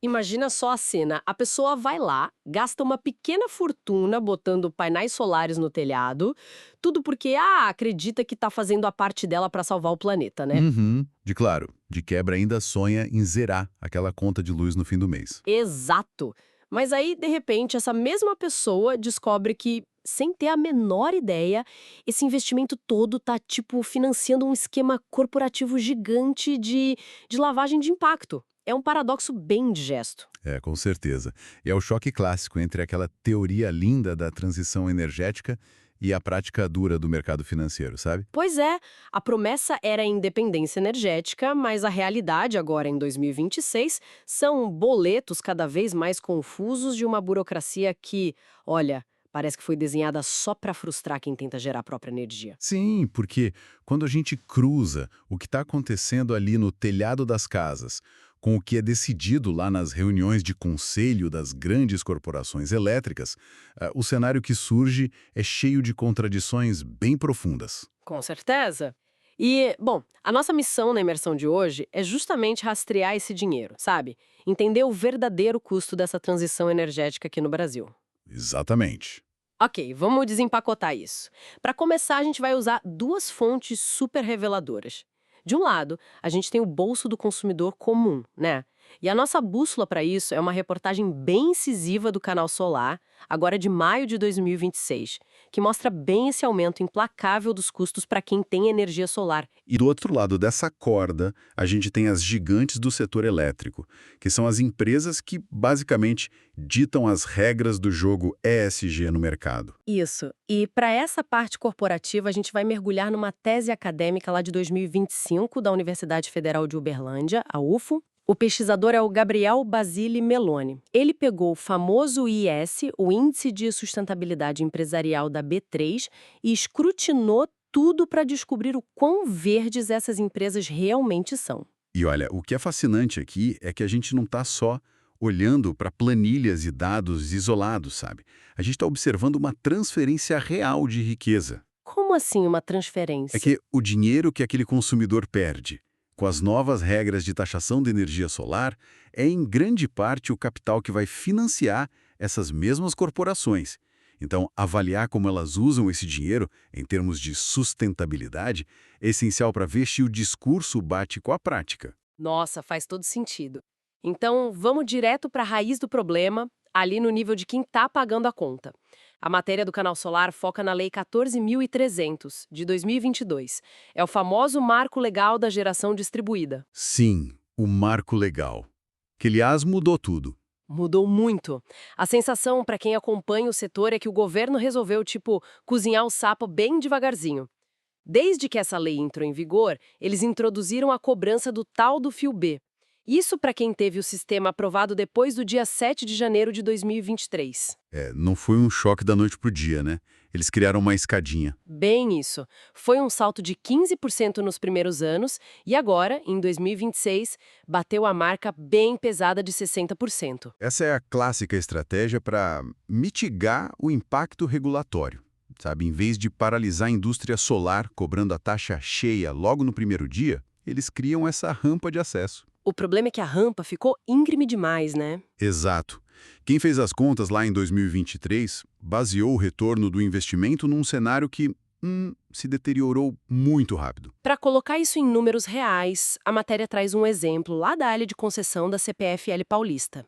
Imagina só a cena. A pessoa vai lá, gasta uma pequena fortuna botando painéis solares no telhado, tudo porque, acredita que tá fazendo a parte dela para salvar o planeta, né? Uhum. Claro, de quebra ainda sonha em zerar aquela conta de luz no fim do mês. Exato. Mas aí, de repente, essa mesma pessoa descobre que, sem ter a menor ideia, esse investimento todo tá, tipo, financiando um esquema corporativo gigante de lavagem de impacto. É um paradoxo bem indigesto. É, com certeza. E é o choque clássico entre aquela teoria linda da transição energética e a prática dura do mercado financeiro, sabe? Pois é, a promessa era a independência energética, mas a realidade, agora em 2026, são boletos cada vez mais confusos de uma burocracia que, olha, parece que foi desenhada só para frustrar quem tenta gerar a própria energia. Sim, porque quando a gente cruza o que está acontecendo ali no telhado das casas com o que é decidido lá nas reuniões de conselho das grandes corporações elétricas, o cenário que surge é cheio de contradições bem profundas. Com certeza. E, bom, a nossa missão na imersão de hoje é justamente rastrear esse dinheiro, sabe? Entender o verdadeiro custo dessa transição energética aqui no Brasil. Exatamente. Ok, vamos desempacotar isso. Para começar, a gente vai usar duas fontes super reveladoras. De um lado, a gente tem o bolso do consumidor comum, né? E a nossa bússola para isso é uma reportagem bem incisiva do Canal Solar, agora de maio de 2026, que mostra bem esse aumento implacável dos custos para quem tem energia solar. E do outro lado dessa corda, a gente tem as gigantes do setor elétrico, que são as empresas que basicamente ditam as regras do jogo ESG no mercado. Isso. E para essa parte corporativa, a gente vai mergulhar numa tese acadêmica lá de 2025 da Universidade Federal de Uberlândia, a UFO. O pesquisador é o Gabriel Basile Meloni. Ele pegou o famoso IS, o Índice de Sustentabilidade Empresarial da B3, e escrutinou tudo para descobrir o quão verdes essas empresas realmente são. E olha, o que é fascinante aqui é que a gente não está só olhando para planilhas e dados isolados, sabe? A gente está observando uma transferência real de riqueza. Como assim uma É transferência? que o dinheiro que aquele consumidor perde, com as novas regras de taxação de energia solar, é em grande parte o capital que vai financiar essas mesmas corporações. Então, avaliar como elas usam esse dinheiro em termos de sustentabilidade é essencial para ver se o discurso bate com a prática. Nossa, faz todo sentido. Então, vamos direto para a raiz do problema, ali no nível de quem está pagando a conta. A matéria do Canal Solar foca na Lei 14.300, de 2022. É o famoso marco legal da geração distribuída. Sim, o marco legal, que aliás mudou tudo. Mudou muito. A sensação para quem acompanha o setor é que o governo resolveu, tipo, cozinhar o sapo bem devagarzinho. Desde que essa lei entrou em vigor, eles introduziram a cobrança do tal do fio B. Isso para quem teve o sistema aprovado depois do dia 7 de janeiro de 2023. É, não foi um choque da noite pro dia, né? Eles criaram uma escadinha. Bem isso. Foi um salto de 15% nos primeiros anos e agora, em 2026, bateu a marca bem pesada de 60%. Essa é a clássica estratégia para mitigar o impacto regulatório. Sabe, em vez de paralisar a indústria solar cobrando a taxa cheia logo no primeiro dia, eles criam essa rampa de acesso. O problema é que a rampa ficou íngreme demais, né? Exato. Quem fez as contas lá em 2023 baseou o retorno do investimento num cenário que se deteriorou muito rápido. Para colocar isso em números reais, a matéria traz um exemplo lá da área de concessão da CPFL Paulista.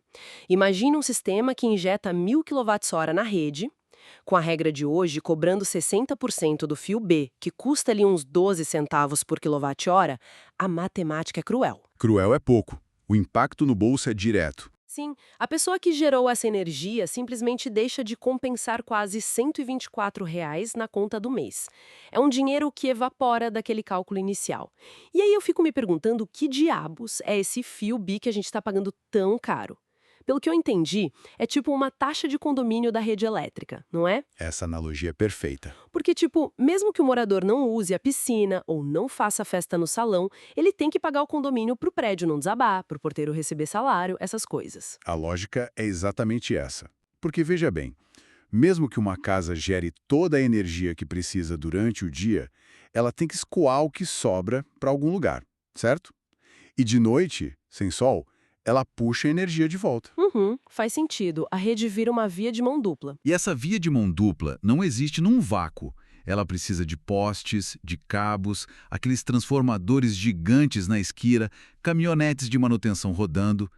Imagine um sistema que injeta 1.000 kWh na rede, com a regra de hoje cobrando 60% do fio B, que custa ali uns 12 centavos por quilowatt-hora, a matemática é cruel. Cruel é pouco. O impacto no bolso é direto. Sim, a pessoa que gerou essa energia simplesmente deixa de compensar quase R$ 124 na conta do mês. É um dinheiro que evapora daquele cálculo inicial. E aí eu fico me perguntando que diabos é esse fio bi que a gente está pagando tão caro? Pelo que eu entendi, é tipo uma taxa de condomínio da rede elétrica, não é? Essa analogia é perfeita. Porque, tipo, mesmo que o morador não use a piscina ou não faça festa no salão, ele tem que pagar o condomínio para o prédio não desabar, para o porteiro receber salário, essas coisas. A lógica é exatamente essa. Porque veja bem, mesmo que uma casa gere toda a energia que precisa durante o dia, ela tem que escoar o que sobra para algum lugar, certo? E de noite, sem sol, ela puxa a energia de volta. Faz sentido. A rede vira uma via de mão dupla. E essa via de mão dupla não existe num vácuo. Ela precisa de postes, de cabos, aqueles transformadores gigantes na esquina, caminhonetes de manutenção rodando.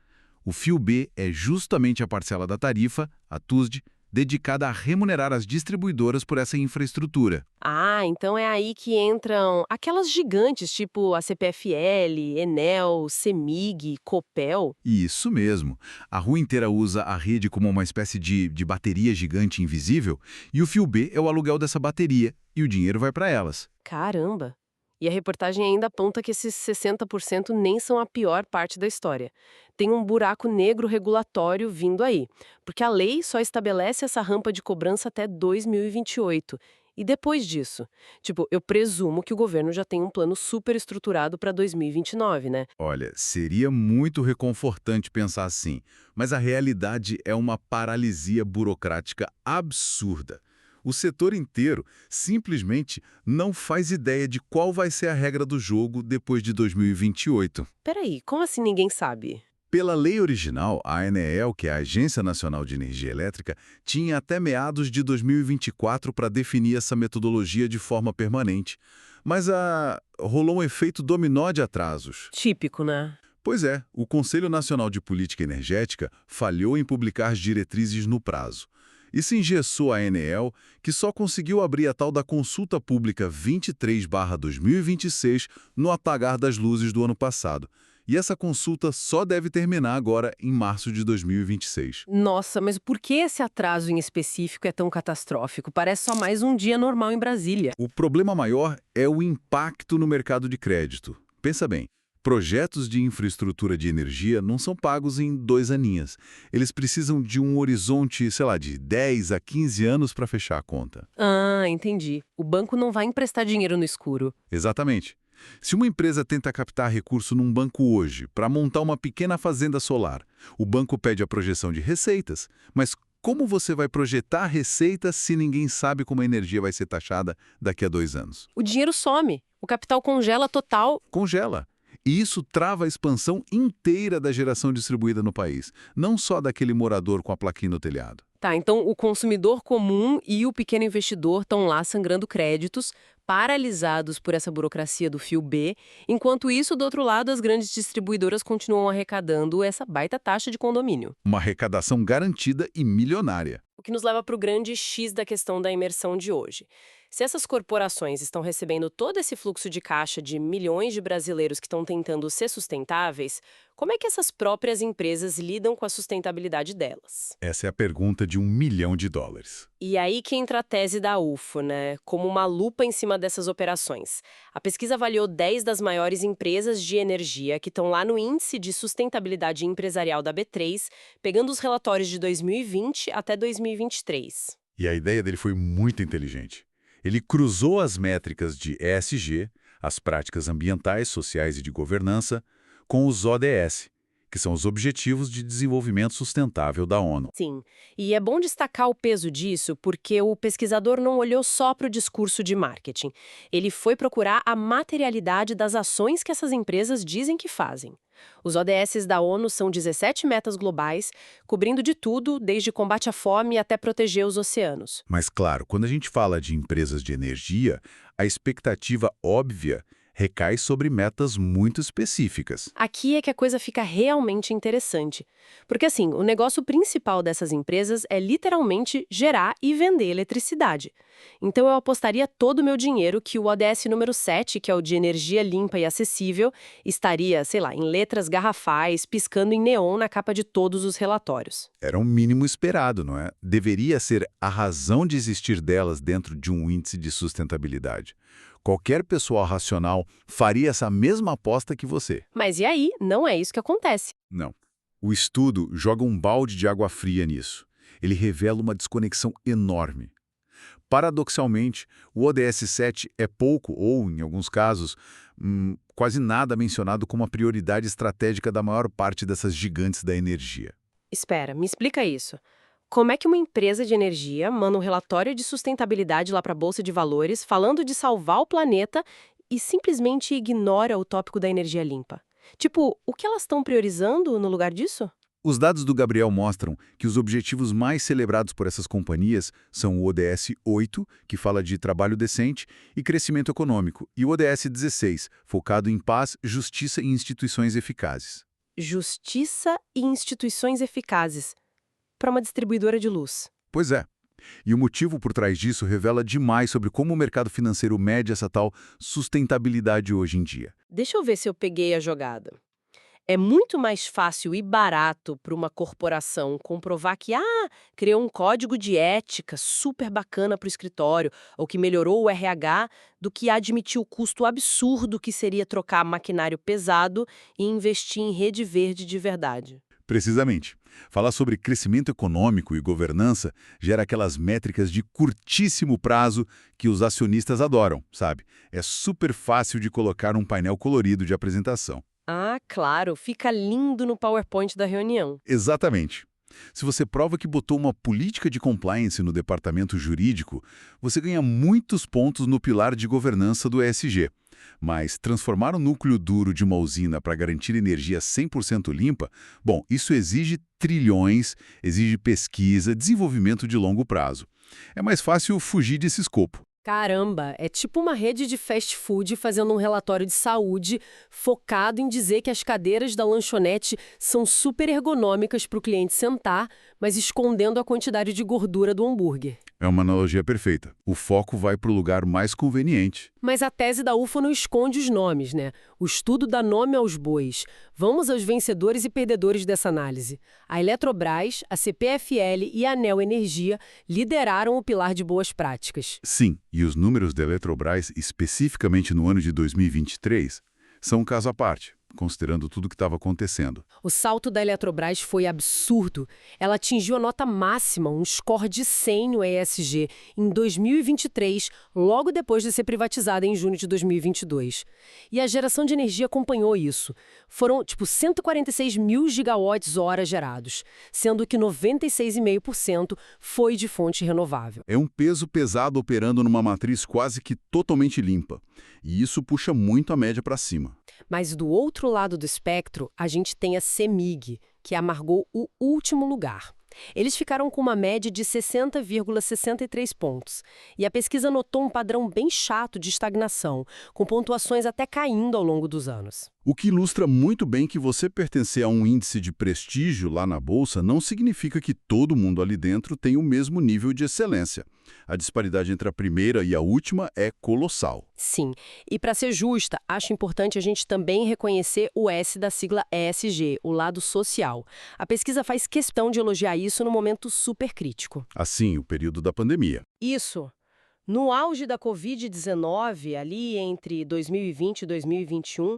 O fio B é justamente a parcela da tarifa, a TUSD, dedicada a remunerar as distribuidoras por essa infraestrutura. Ah, então é aí que entram aquelas gigantes, tipo a CPFL, Enel, CEMIG, Copel. Isso mesmo. A rua inteira usa a rede como uma espécie de bateria gigante invisível, e o fio B é o aluguel dessa bateria, e o dinheiro vai para elas. Caramba! E a reportagem ainda aponta que esses 60% nem são a pior parte da história. Tem um buraco negro regulatório vindo aí, porque a lei só estabelece essa rampa de cobrança até 2028. E depois disso? Tipo, eu presumo que o governo já tem um plano super estruturado para 2029, né? Olha, seria muito reconfortante pensar assim, mas a realidade é uma paralisia burocrática absurda. O setor inteiro simplesmente não faz ideia de qual vai ser a regra do jogo depois de 2028. Peraí, como assim ninguém sabe? Pela lei original, a ANEEL, que é a Agência Nacional de Energia Elétrica, tinha até meados de 2024 para definir essa metodologia de forma permanente. Mas rolou um efeito dominó de atrasos. Típico, né? Pois é, o Conselho Nacional de Política Energética falhou em publicar as diretrizes no prazo. Isso engessou a ANEEL, que só conseguiu abrir a tal da Consulta Pública 23/2026 no apagar das luzes do ano passado. E essa consulta só deve terminar agora em março de 2026. Nossa, mas por que esse atraso em específico é tão catastrófico? Parece só mais um dia normal em Brasília. O problema maior é o impacto no mercado de crédito. Pensa bem. Projetos de infraestrutura de energia não são pagos em 2 aninhos. Eles precisam de um horizonte, sei lá, de 10 a 15 anos para fechar a conta. Ah, entendi. O banco não vai emprestar dinheiro no escuro. Exatamente. Se uma empresa tenta captar recurso num banco hoje para montar uma pequena fazenda solar, o banco pede a projeção de receitas. Mas como você vai projetar receitas se ninguém sabe como a energia vai ser taxada daqui a 2 anos? O dinheiro some. O capital congela total. Congela. E isso trava a expansão inteira da geração distribuída no país, não só daquele morador com a plaquinha no telhado. Tá, então o consumidor comum e o pequeno investidor estão lá sangrando créditos, paralisados por essa burocracia do fio B, enquanto isso, do outro lado, as grandes distribuidoras continuam arrecadando essa baita taxa de condomínio. Uma arrecadação garantida e milionária. O que nos leva para o grande X da questão da imersão de hoje. Se essas corporações estão recebendo todo esse fluxo de caixa de milhões de brasileiros que estão tentando ser sustentáveis, como é que essas próprias empresas lidam com a sustentabilidade delas? Essa é a pergunta de $1 milhão. E aí que entra a tese da UFO, né? Como uma lupa em cima dessas operações. A pesquisa avaliou 10 das maiores empresas de energia que estão lá no Índice de Sustentabilidade Empresarial da B3, pegando os relatórios de 2020 até 2023. E a ideia dele foi muito inteligente. Ele cruzou as métricas de ESG, as práticas ambientais, sociais e de governança, com os ODS, que são os Objetivos de Desenvolvimento Sustentável da ONU. Sim, e é bom destacar o peso disso porque o pesquisador não olhou só para o discurso de marketing. Ele foi procurar a materialidade das ações que essas empresas dizem que fazem. Os ODS da ONU são 17 metas globais, cobrindo de tudo, desde combate à fome até proteger os oceanos. Mas, claro, quando a gente fala de empresas de energia, a expectativa óbvia recai sobre metas muito específicas. Aqui é que a coisa fica realmente interessante. Porque, assim, o negócio principal dessas empresas é literalmente gerar e vender eletricidade. Então, eu apostaria todo o meu dinheiro que o ODS número 7, que é o de energia limpa e acessível, estaria, sei lá, em letras garrafais, piscando em neon na capa de todos os relatórios. Era um mínimo esperado, não é? Deveria ser a razão de existir delas dentro de um índice de sustentabilidade. Qualquer pessoa racional faria essa mesma aposta que você. Mas e aí? Não é isso que acontece. Não. O estudo joga um balde de água fria nisso. Ele revela uma desconexão enorme. Paradoxalmente, o ODS 7 é pouco, ou, em alguns casos, quase nada mencionado como a prioridade estratégica da maior parte dessas gigantes da energia. Espera, me explica isso. Como é que uma empresa de energia manda um relatório de sustentabilidade lá para a Bolsa de Valores falando de salvar o planeta e simplesmente ignora o tópico da energia limpa? Tipo, o que elas estão priorizando no lugar disso? Os dados do Gabriel mostram que os objetivos mais celebrados por essas companhias são o ODS 8, que fala de trabalho decente e crescimento econômico, e o ODS 16, focado em paz, justiça e instituições eficazes. Justiça e instituições eficazes. Para uma distribuidora de luz. Pois é. E o motivo por trás disso revela demais sobre como o mercado financeiro mede essa tal sustentabilidade hoje em dia. Deixa eu ver se eu peguei a jogada. É muito mais fácil e barato para uma corporação comprovar que, criou um código de ética super bacana para o escritório, ou que melhorou o RH, do que admitir o custo absurdo que seria trocar maquinário pesado e investir em rede verde de verdade. Precisamente. Falar sobre crescimento econômico e governança gera aquelas métricas de curtíssimo prazo que os acionistas adoram, sabe? É super fácil de colocar um painel colorido de apresentação. Ah, claro, fica lindo no PowerPoint da reunião. Exatamente. Se você prova que botou uma política de compliance no departamento jurídico, você ganha muitos pontos no pilar de governança do ESG. Mas transformar o núcleo duro de uma usina para garantir energia 100% limpa, bom, isso exige trilhões, exige pesquisa, desenvolvimento de longo prazo. É mais fácil fugir desse escopo. Caramba, é tipo uma rede de fast food fazendo um relatório de saúde focado em dizer que as cadeiras da lanchonete são super ergonômicas para o cliente sentar, mas escondendo a quantidade de gordura do hambúrguer. É uma analogia perfeita. O foco vai para o lugar mais conveniente. Mas a tese da UFO não esconde os nomes, né? O estudo dá nome aos bois. Vamos aos vencedores e perdedores dessa análise. A Eletrobras, a CPFL e a Neo Energia lideraram o pilar de boas práticas. Sim, e os números da Eletrobras, especificamente no ano de 2023, são um caso à parte, considerando tudo o que estava acontecendo. O salto da Eletrobras foi absurdo. Ela atingiu a nota máxima, um score de 100 no ESG, em 2023, logo depois de ser privatizada em junho de 2022. E a geração de energia acompanhou isso. Foram, 146 mil gigawatts-hora gerados, sendo que 96,5% foi de fonte renovável. É um peso pesado operando numa matriz quase que totalmente limpa. E isso puxa muito a média para cima. Mas do outro lado do espectro, a gente tem a CEMIG, que amargou o último lugar. Eles ficaram com uma média de 60,63 pontos. E a pesquisa notou um padrão bem chato de estagnação, com pontuações até caindo ao longo dos anos. O que ilustra muito bem que você pertencer a um índice de prestígio lá na Bolsa não significa que todo mundo ali dentro tem o mesmo nível de excelência. A disparidade entre a primeira e a última é colossal. Sim, e para ser justa, acho importante a gente também reconhecer o S da sigla ESG, o lado social. A pesquisa faz questão de elogiar isso no momento super crítico. Assim, o período da pandemia. Isso. No auge da Covid-19, ali entre 2020 e 2021,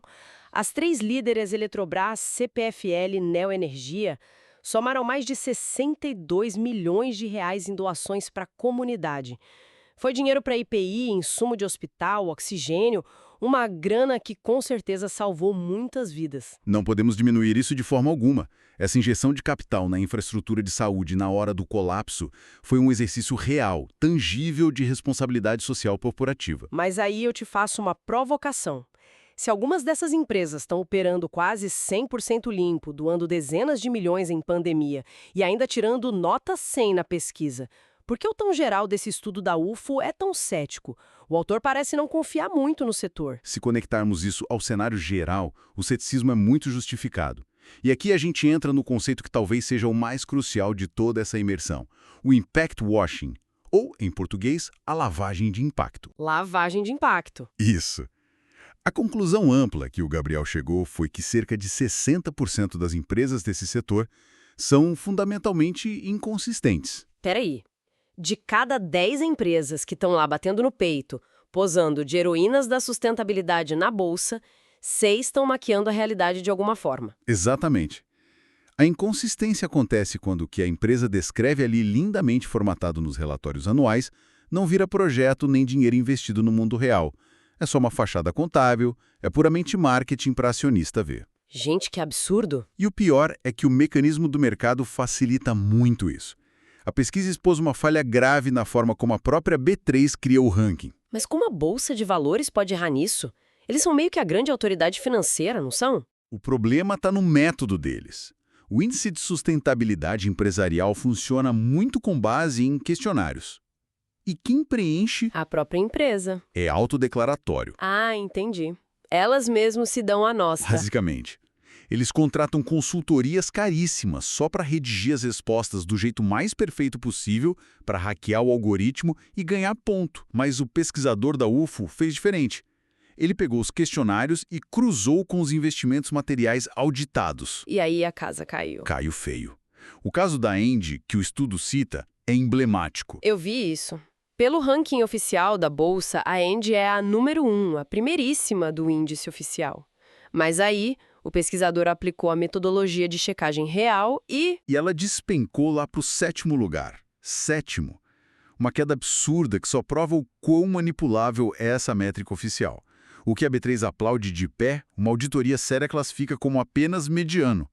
as três líderes Eletrobras, CPFL e Neo Energia somaram mais de 62 milhões de reais em doações para a comunidade. Foi dinheiro para IPI, insumo de hospital, oxigênio, uma grana que com certeza salvou muitas vidas. Não podemos diminuir isso de forma alguma. Essa injeção de capital na infraestrutura de saúde na hora do colapso foi um exercício real, tangível de responsabilidade social corporativa. Mas aí eu te faço uma provocação. Se algumas dessas empresas estão operando quase 100% limpo, doando dezenas de milhões em pandemia e ainda tirando nota 100 na pesquisa, por que o tom geral desse estudo da UFO é tão cético? O autor parece não confiar muito no setor. Se conectarmos isso ao cenário geral, o ceticismo é muito justificado. E aqui a gente entra no conceito que talvez seja o mais crucial de toda essa imersão, o impact washing, ou, em português, a lavagem de impacto. Lavagem de impacto. Isso. A conclusão ampla que o Gabriel chegou foi que cerca de 60% das empresas desse setor são fundamentalmente inconsistentes. Peraí. De cada 10 empresas que estão lá batendo no peito, posando de heroínas da sustentabilidade na bolsa, 6 estão maquiando a realidade de alguma forma. Exatamente. A inconsistência acontece quando o que a empresa descreve ali lindamente formatado nos relatórios anuais não vira projeto nem dinheiro investido no mundo real. É só uma fachada contábil, é puramente marketing para acionista ver. Gente, que absurdo! E o pior é que o mecanismo do mercado facilita muito isso. A pesquisa expôs uma falha grave na forma como a própria B3 cria o ranking. Mas como a Bolsa de Valores pode errar nisso? Eles são meio que a grande autoridade financeira, não são? O problema está no método deles. O índice de sustentabilidade empresarial funciona muito com base em questionários. E quem preenche A própria empresa. é autodeclaratório, Ah, entendi. Elas mesmo se dão a nossa. basicamente. Eles contratam consultorias caríssimas só para redigir as respostas do jeito mais perfeito possível, para hackear o algoritmo e ganhar ponto. Mas o pesquisador da UFO fez diferente. Ele pegou os questionários e cruzou com os investimentos materiais auditados. E aí a casa caiu. Caiu feio. O caso da Engie, que o estudo cita, é emblemático. Eu vi isso. Pelo ranking oficial da Bolsa, a Engie é a número 1, a primeiríssima do índice oficial. Mas aí, o pesquisador aplicou a metodologia de checagem real e... E ela despencou lá para o 7º lugar. 7º. Uma queda absurda que só prova o quão manipulável é essa métrica oficial. O que a B3 aplaude de pé, uma auditoria séria classifica como apenas mediano.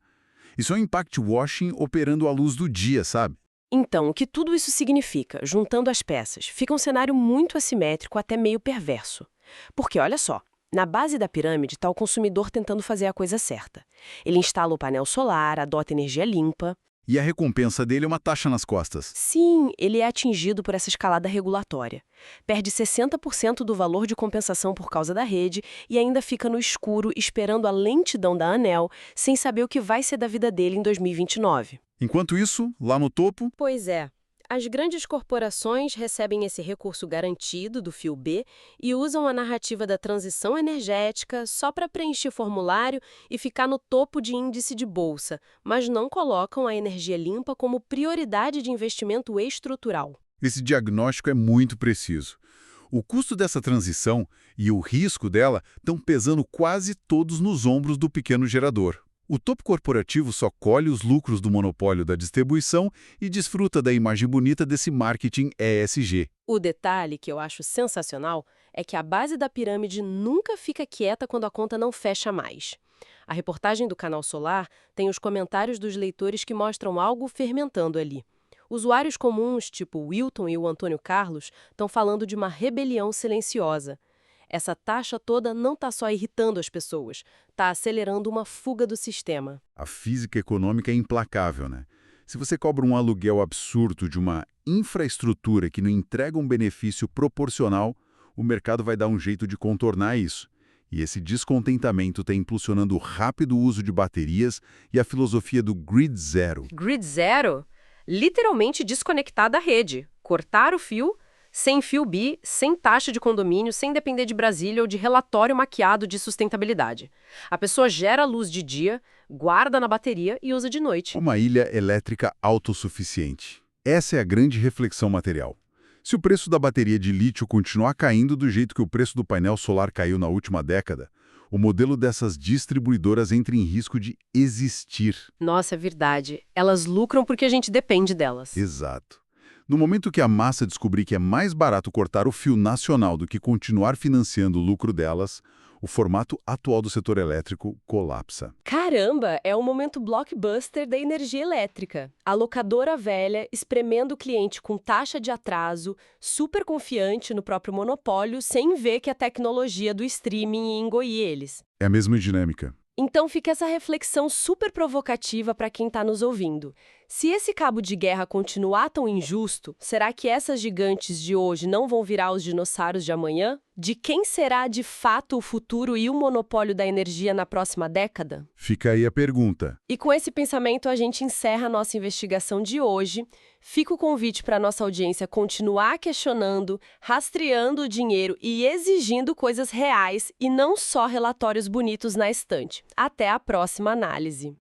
Isso é um impact washing operando à luz do dia, sabe? Então, o que tudo isso significa, juntando as peças, fica um cenário muito assimétrico, até meio perverso. Porque, olha só, na base da pirâmide está o consumidor tentando fazer a coisa certa. Ele instala o painel solar, adota energia limpa. E a recompensa dele é uma taxa nas costas. Sim, ele é atingido por essa escalada regulatória. Perde 60% do valor de compensação por causa da rede e ainda fica no escuro esperando a lentidão da ANEEL, sem saber o que vai ser da vida dele em 2029. Enquanto isso, lá no topo, Pois é. As grandes corporações recebem esse recurso garantido do fio B e usam a narrativa da transição energética só para preencher formulário e ficar no topo de índice de bolsa, mas não colocam a energia limpa como prioridade de investimento estrutural. esse diagnóstico é muito preciso. O custo dessa transição e o risco dela estão pesando quase todos nos ombros do pequeno gerador. O topo corporativo só colhe os lucros do monopólio da distribuição e desfruta da imagem bonita desse marketing ESG. O detalhe que eu acho sensacional é que a base da pirâmide nunca fica quieta quando a conta não fecha mais. A reportagem do Canal Solar tem os comentários dos leitores que mostram algo fermentando ali. Usuários comuns, tipo o Wilton e o Antônio Carlos, estão falando de uma rebelião silenciosa. Essa taxa toda não está só irritando as pessoas, está acelerando uma fuga do sistema. A física econômica é implacável, né? Se você cobra um aluguel absurdo de uma infraestrutura que não entrega um benefício proporcional, o mercado vai dar um jeito de contornar isso. E esse descontentamento está impulsionando o rápido uso de baterias e a filosofia do Grid Zero. Grid Zero? Literalmente desconectar da rede, cortar o fio, sem fio B, sem taxa de condomínio, sem depender de Brasília ou de relatório maquiado de sustentabilidade. A pessoa gera luz de dia, guarda na bateria e usa de noite. Uma ilha elétrica autossuficiente. Essa é a grande reflexão material. Se o preço da bateria de lítio continuar caindo do jeito que o preço do painel solar caiu na última década, o modelo dessas distribuidoras entra em risco de existir. Nossa, é verdade. Elas lucram porque a gente depende delas. Exato. No momento que a massa descobrir que é mais barato cortar o fio nacional do que continuar financiando o lucro delas, o formato atual do setor elétrico colapsa. Caramba, é o momento blockbuster da energia elétrica. A locadora velha espremendo o cliente com taxa de atraso, super confiante no próprio monopólio, sem ver que a tecnologia do streaming ia engolir eles. É a mesma dinâmica. Então fica essa reflexão super provocativa para quem está nos ouvindo. Se esse cabo de guerra continuar tão injusto, será que essas gigantes de hoje não vão virar os dinossauros de amanhã? De quem será de fato o futuro e o monopólio da energia na próxima década? Fica aí a pergunta. E com esse pensamento a gente encerra a nossa investigação de hoje. Fica o convite para a nossa audiência continuar questionando, rastreando o dinheiro e exigindo coisas reais e não só relatórios bonitos na estante. Até a próxima análise.